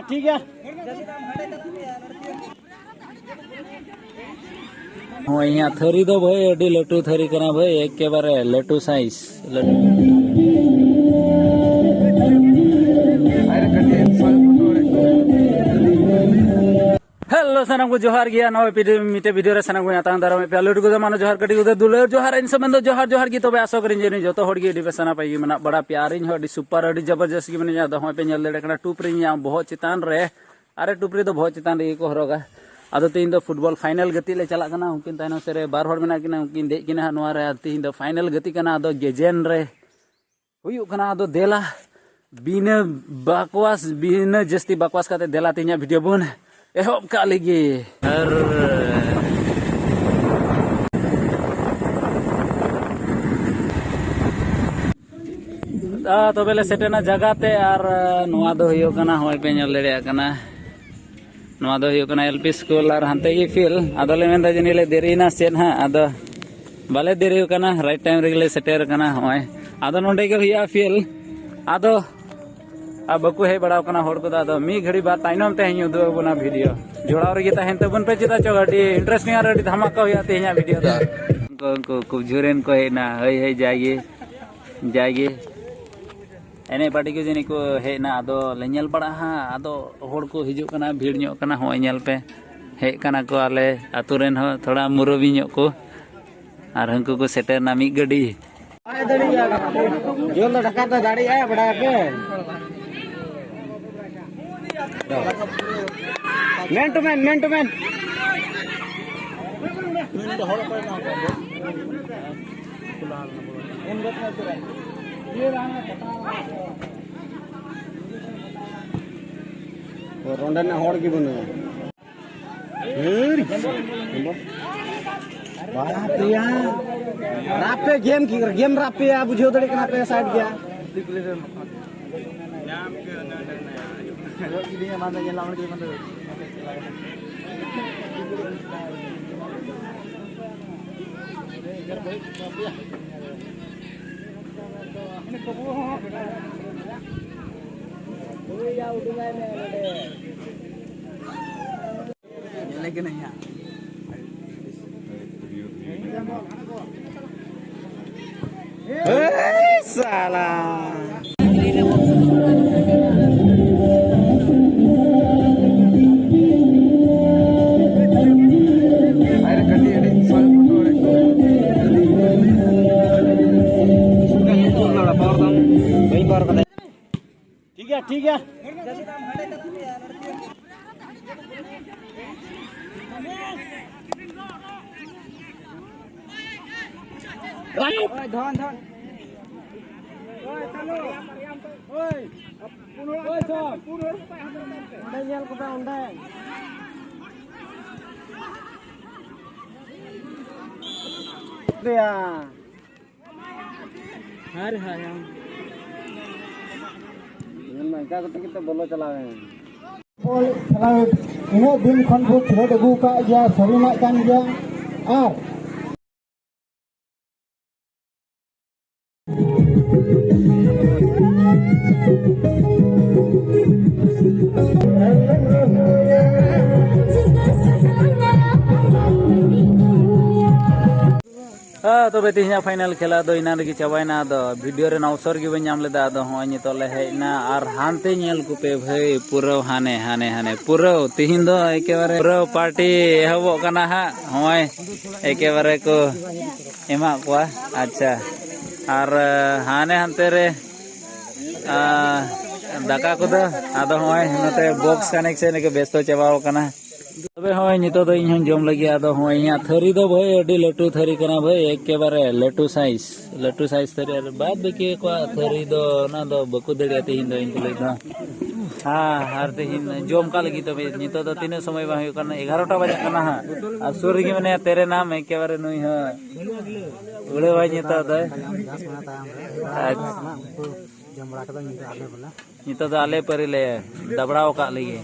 ठीक है हाँ यहाँ थरी दो भाई अड़ी लटू थरी करना भाई एक के बारे लटू साइज हेलो सनम को जोहार गया नवे मिटे वीडियो रे सनम को यातां दारा में पेलुट को मानो जोहार कटी को दुलर जोहार इन सब में जोहार जोहार की तबे आसो करिन जे जो हड़ गी बेसना पाई मना बड़ा प्यार इन हडी सुपर अडी जबरदस्त की मने दो पे नेल देड़े कना टुपरी या बहुत चितान रे अरे टुपरी दो बहुत चितान रे को हरोगा आदो तीन दो फुटबॉल फाइनल गति ले चला कना उनकिन ताइनो से रे बार हड़ मेना किना उनकिन दे किना नवा रे तीन दो फाइनल गति कना आदो गेजेन रे हुयु कना आदो देला बिना जस्ती बकवास काते देला तिnya वीडियो बन एहब का लगी तबेले सेटेना जगहते और नवा दो हुयो कना होय पे नेल देड़े कना नवा दो हुयो कना एलपी स्कूल और हंते ई फील आदोले मेंदा जनिले देरीना सेन हा आदो बाले देरी कना राइट टाइम रेगले सेटर कना होय आदो नोंडे के हुया फील आदो अब बकु हे बड़ा कना होड़ को दादो मी घड़ी बात ताइनम ते हियो दो बना वीडियो जोड़ाव रे गिता हेन तबन पे चिता चो गाडी इंटरेस्टिंग आर अडी धमाका होया ते हिया वीडियो दा को कुबजुरेन को हे ना हे जागे एने पार्टी के जनी को हे ना आदो लेनेल बड़ा हा आदो होड़ को हिजु कना भीड़ न्यो कना होय नेल पे हे कना को आले आतुरेन हो थोड़ा मुरबी न्यो को आर हंको को सेटर ना मी गडी आय दड़ी जोल दा ढका दा गाड़ी आय बड़ा के मैन टू मैन रोंडन होड़ की बने रापे गेम रापे बुझो दड़े कना पे साइड गया लेकिन साला ठीक है धन बोलो चलावे इन दिन खन को खेल अगू का सरुना और तो बेतिया फाइनल खेला दो इना लगी चाबाइना दो वीडियो रे अवसर गे नाम लेदा दो होय नितले हेना और हानते नेल को पे भाई पूरा हाने पूरा तिहिन दो एकेबारे पूरा पार्टी एहबो कना हा होय एकेबारे को एमा कोआ अच्छा और हाने हंते रे दाका को दो आदो होय नते बॉक्स कनेक्शन के व्यस्त चाबाओ कना तबे होय नितो दो इन जम लगी आदो होय यहाँ थरी दो भाई अडी लटू थरी करना भाई एक के बारे लटू साइज थरी और बाद बाकी को थरी दो ना दो बकु दड़िया तिहिन दो इनको लेदा हां हर तिहिन जम का लगी तबे नितो दो तीन समय बा हुई करना 11टा बजे करना हा और सूर्य की मने तेरे नाम एक के बारे नुई हां उड़े भाई नितो दो नितो दो आले परिले दबड़ाओ का लगी